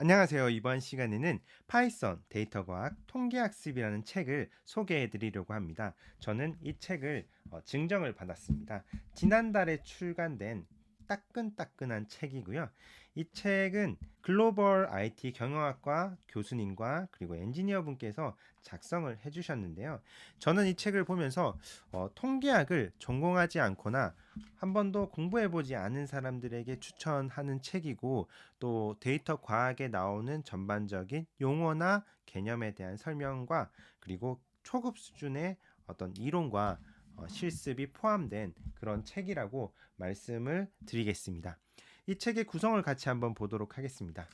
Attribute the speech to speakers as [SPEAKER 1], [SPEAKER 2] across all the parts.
[SPEAKER 1] 안녕하세요. 이번 시간에는 파이썬 데이터 과학 통계학습이라는 책을 소개해 드리려고 합니다. 저는 이 책을 증정을 받았습니다. 지난달에 출간된 따끈따끈한 책이고요. 이 책은 글로벌 IT 경영학과 교수님과 그리고 엔지니어 분께서 작성을 해주셨는데요. 저는 이 책을 보면서 통계학을 전공하지 않거나 한 번도 공부해보지 않은 사람들에게 추천하는 책이고, 또 데이터 과학에 나오는 전반적인 용어나 개념에 대한 설명과 그리고 초급 수준의 어떤 이론과 실습이 포함된 그런 책이라고 말씀을 드리겠습니다. 이 책의 구성을 같이 한번 보도록 하겠습니다.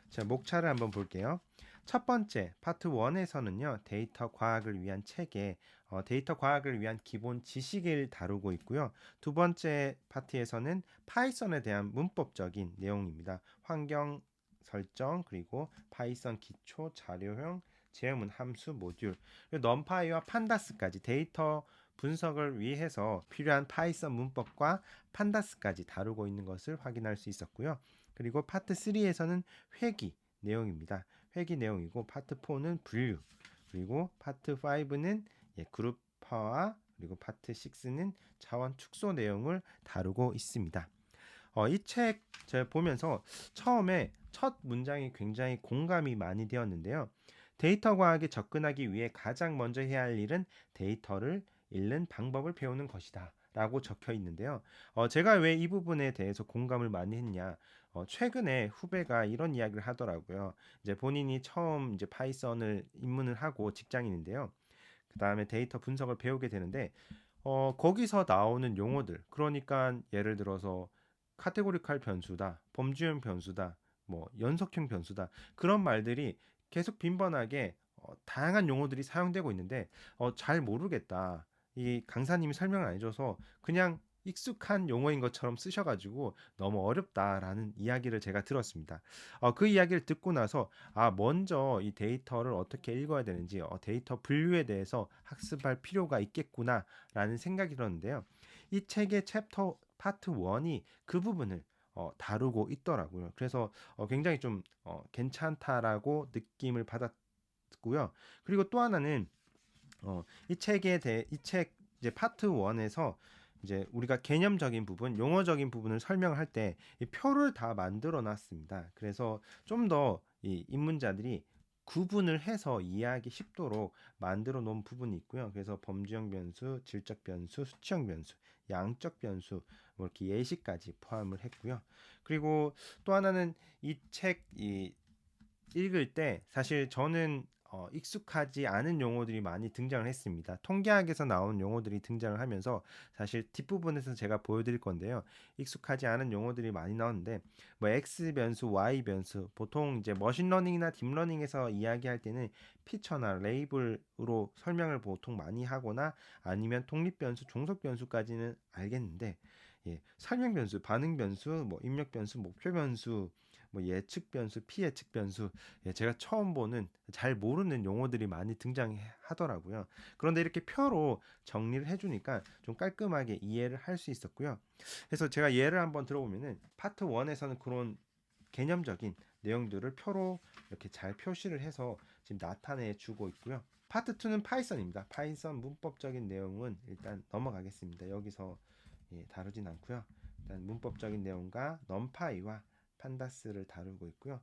[SPEAKER 1] 자, 목차를 한번 볼게요. 첫 번째 파트 1에서는요, 데이터 과학을 위한 체계, 데이터 과학을 위한 기본 지식을 다루고 있고요. 두 번째 파트에서는 파이썬에 대한 문법적인 내용입니다. 환경 설정, 그리고 파이썬 기초 자료형 제어문 함수 모듈, 그리고 넘파이와 판다스까지 데이터 분석을 위해서 필요한 파이썬 문법과 판다스까지 다루고 있는 것을 확인할 수 있었고요. 그리고 파트 3에서는 회기 내용입니다. 회기 내용이고, 파트 4는 분류, 그리고 파트 5는 그룹화와, 그리고 파트 6는 자원 축소 내용을 다루고 있습니다. 이 책 제가 보면서 처음에 첫 문장이 굉장히 공감이 많이 되었는데요. 데이터 과학에 접근하기 위해 가장 먼저 해야 할 일은 데이터를 읽는 방법을 배우는 것이다 라고 적혀 있는데요. 제가 왜 이 부분에 대해서 공감을 많이 했냐. 최근에 후배가 이런 이야기를 하더라고요. 이제 본인이 처음 이제 파이썬을 입문을 하고 직장인인데요. 그 다음에 데이터 분석을 배우게 되는데, 거기서 나오는 용어들, 그러니까 예를 들어서 카테고리칼 변수다, 범주형 변수다, 뭐 연속형 변수다, 그런 말들이 계속 빈번하게 다양한 용어들이 사용되고 있는데 잘 모르겠다. 이 강사님이 설명을 안 해줘서 그냥 익숙한 용어인 것처럼 쓰셔가지고 너무 어렵다라는 이야기를 제가 들었습니다. 그 이야기를 듣고 나서 먼저 이 데이터를 어떻게 읽어야 되는지, 데이터 분류에 대해서 학습할 필요가 있겠구나라는 생각이 들었는데요. 이 책의 챕터 파트 1이 그 부분을 다루고 있더라고요. 그래서 굉장히 좀 괜찮다라고 느낌을 받았고요. 그리고 또 하나는 이 책 이제 파트 1에서 이제 우리가 개념적인 부분, 용어적인 부분을 설명을 할 때 이 표를 다 만들어 놨습니다. 그래서 좀 더 이 입문자들이 구분을 해서 이해하기 쉽도록 만들어 놓은 부분이 있고요. 그래서 범주형 변수, 질적 변수, 수치형 변수, 양적 변수, 뭐 이렇게 예시까지 포함을 했고요. 그리고 또 하나는 이 책 읽을 때 사실 저는 익숙하지 않은 용어들이 많이 등장을 했습니다. 통계학에서 나온 용어들이 등장을 하면서 사실 뒷부분에서 제가 보여드릴 건데요. 익숙하지 않은 용어들이 많이 나오는데, 뭐 X 변수, Y 변수, 보통 이제 머신러닝이나 딥러닝에서 이야기할 때는 피처나 레이블로 설명을 보통 많이 하거나 아니면 독립 변수, 종속 변수까지는 알겠는데, 설명 변수, 반응 변수, 뭐 입력 변수, 목표 변수, 뭐 예측 변수, 피예측 변수, 제가 처음 보는 잘 모르는 용어들이 많이 등장하더라고요. 그런데 이렇게 표로 정리를 해주니까 좀 깔끔하게 이해를 할 수 있었고요. 그래서 제가 예를 한번 들어보면은 파트 1에서는 그런 개념적인 내용들을 표로 이렇게 잘 표시를 해서 지금 나타내 주고 있고요. 파트 2는 파이썬입니다. 파이썬 문법적인 내용은 일단 넘어가겠습니다. 여기서 다루진 않고요. 일단 문법적인 내용과 넘파이와 판다스를 다루고 있고요.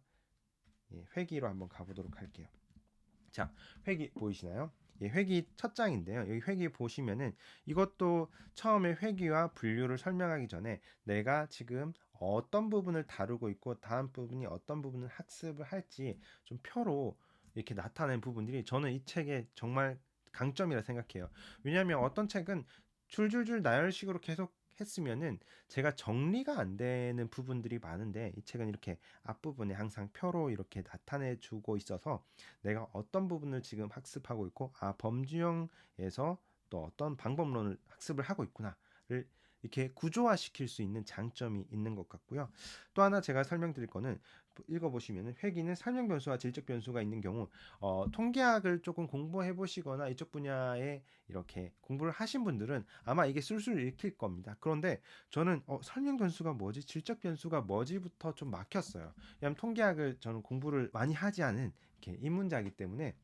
[SPEAKER 1] 회기로 한번 가보도록 할게요. 자, 회기 보이시나요? 회기 첫 장인데요. 여기 회기 보시면은 이것도 처음에 회기와 분류를 설명하기 전에 내가 지금 어떤 부분을 다루고 있고 다음 부분이 어떤 부분을 학습을 할지 좀 표로 이렇게 나타낸 부분들이 저는 이 책의 정말 강점이라 생각해요. 왜냐하면 어떤 책은 줄줄줄 나열식으로 계속 했으면은 제가 정리가 안 되는 부분들이 많은데, 이 책은 이렇게 앞부분에 항상 표로 이렇게 나타내 주고 있어서 내가 어떤 부분을 지금 학습하고 있고, 범주형에서 또 어떤 방법론을 학습을 하고 있구나를 이렇게 구조화시킬 수 있는 장점이 있는 것 같고요. 또 하나 제가 설명드릴 거는 읽어보시면 회귀는 설명 변수와 질적 변수가 있는 경우 통계학을 조금 공부해 보시거나 이쪽 분야에 이렇게 공부를 하신 분들은 아마 이게 술술 읽힐 겁니다. 그런데 저는 설명 변수가 뭐지? 질적 변수가 뭐지부터 좀 막혔어요. 왜냐하면 통계학을 저는 공부를 많이 하지 않은 이렇게 입문자이기 때문에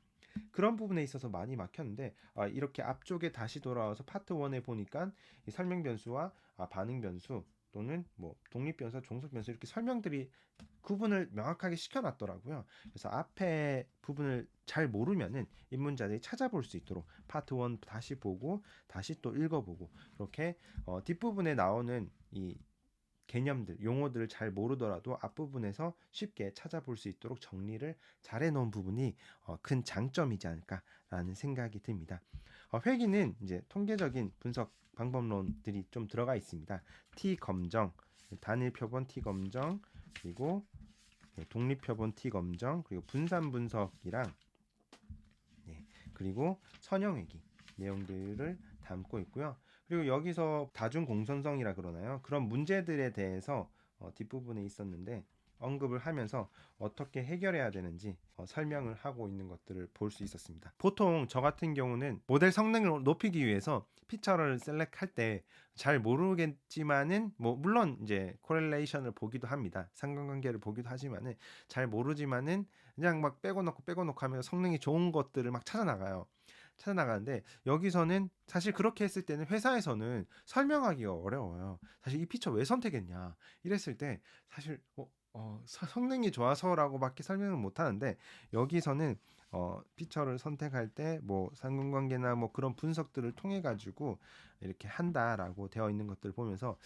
[SPEAKER 1] 그런 부분에 있어서 많이 막혔는데 이렇게 앞쪽에 다시 돌아와서 파트 1에 보니까 이 설명 변수와 반응 변수 또는 뭐 독립 변수, 종속 변수 이렇게 설명들이 구분을 명확하게 시켜놨더라고요. 그래서 앞에 부분을 잘 모르면은 입문자들이 찾아볼 수 있도록 파트 1 다시 보고 다시 또 읽어보고 그렇게 뒷부분에 나오는 이 개념들, 용어들을 잘 모르더라도 앞부분에서 쉽게 찾아볼 수 있도록 정리를 잘 해놓은 부분이 큰 장점이지 않을까라는 생각이 듭니다. 회귀는 이제 통계적인 분석 방법론들이 좀 들어가 있습니다. T 검정, 단일 표본 T 검정, 그리고 독립 표본 T 검정, 그리고 분산 분석이랑 그리고 선형회귀 내용들을 담고 있고요. 그리고 여기서 다중공선성이라 그러나요? 그런 문제들에 대해서 뒷부분에 있었는데 언급을 하면서 어떻게 해결해야 되는지 설명을 하고 있는 것들을 볼 수 있었습니다. 보통 저 같은 경우는 모델 성능을 높이기 위해서 피처를 셀렉할 때 잘 모르겠지만은 뭐 물론 이제 코렐레이션을 보기도 합니다. 상관관계를 보기도 하지만은 잘 모르지만은 그냥 막 빼고 넣고 하면 성능이 좋은 것들을 막 찾아나가는데 여기서는 사실 그렇게 했을 때는 회사에서는 설명하기가 어려워요. 사실 이 피처 왜 선택했냐 이랬을 때 사실 성능이 좋아서라고밖에 설명을 못 하는데 여기서는 피처를 선택할 때 뭐 상관관계나 뭐 그런 분석들을 통해 가지고 이렇게 한다라고 되어 있는 것들을 보면서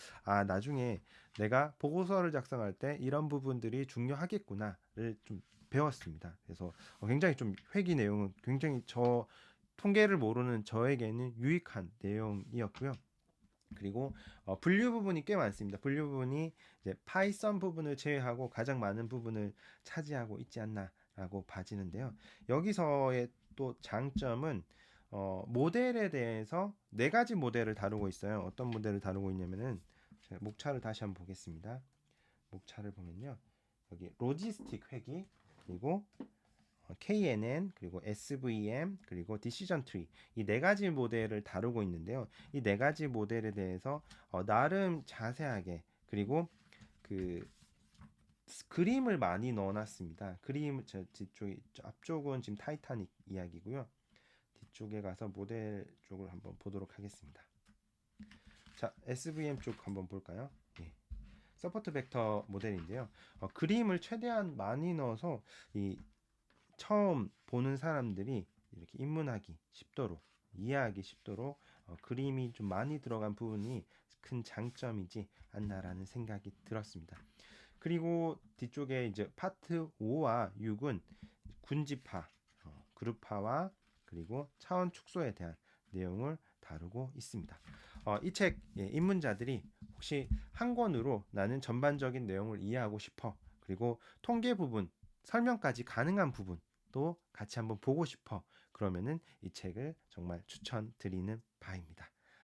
[SPEAKER 1] 나중에 내가 보고서를 작성할 때 이런 부분들이 중요하겠구나를 좀 배웠습니다. 그래서 굉장히 좀 회기 내용은 굉장히 통계를 모르는 저에게는 유익한 내용이었고요. 그리고 분류 부분이 꽤 많습니다. 분류 부분이 이제 파이썬 부분을 제외하고 가장 많은 부분을 차지하고 있지 않나라고 봐지는데요. 여기서의 또 장점은 모델에 대해서 네 가지 모델을 다루고 있어요. 어떤 모델을 다루고 있냐면은 제가 목차를 다시 한번 보겠습니다. 목차를 보면요. 여기 로지스틱 회귀 그리고 KNN 그리고 SVM 그리고 디시전 트리 이 네 가지 모델을 다루고 있는데요. 이 네 가지 모델에 대해서 나름 자세하게 그리고 그 그림을 많이 넣어놨습니다. 그림 뒤쪽이 앞쪽은 지금 타이타닉 이야기고요. 뒤쪽에 가서 모델 쪽을 한번 보도록 하겠습니다. 자, SVM 쪽 한번 볼까요? 예. 서포트 벡터 모델인데요. 그림을 최대한 많이 넣어서 이 처음 보는 사람들이 이렇게 입문하기 쉽도록 이해하기 쉽도록 그림이 좀 많이 들어간 부분이 큰 장점이지 않나라는 생각이 들었습니다. 그리고 뒤쪽에 이제 파트 5와 6은 군집화, 그룹화와 그리고 차원 축소에 대한 내용을 다루고 있습니다. 이 책 입문자들이 혹시 한 권으로 나는 전반적인 내용을 이해하고 싶어 그리고 통계 부분 설명까지 가능한 부분 또 같이 한번 보고 싶어 그러면은 이 책을 정말 추천드리는 바입니다.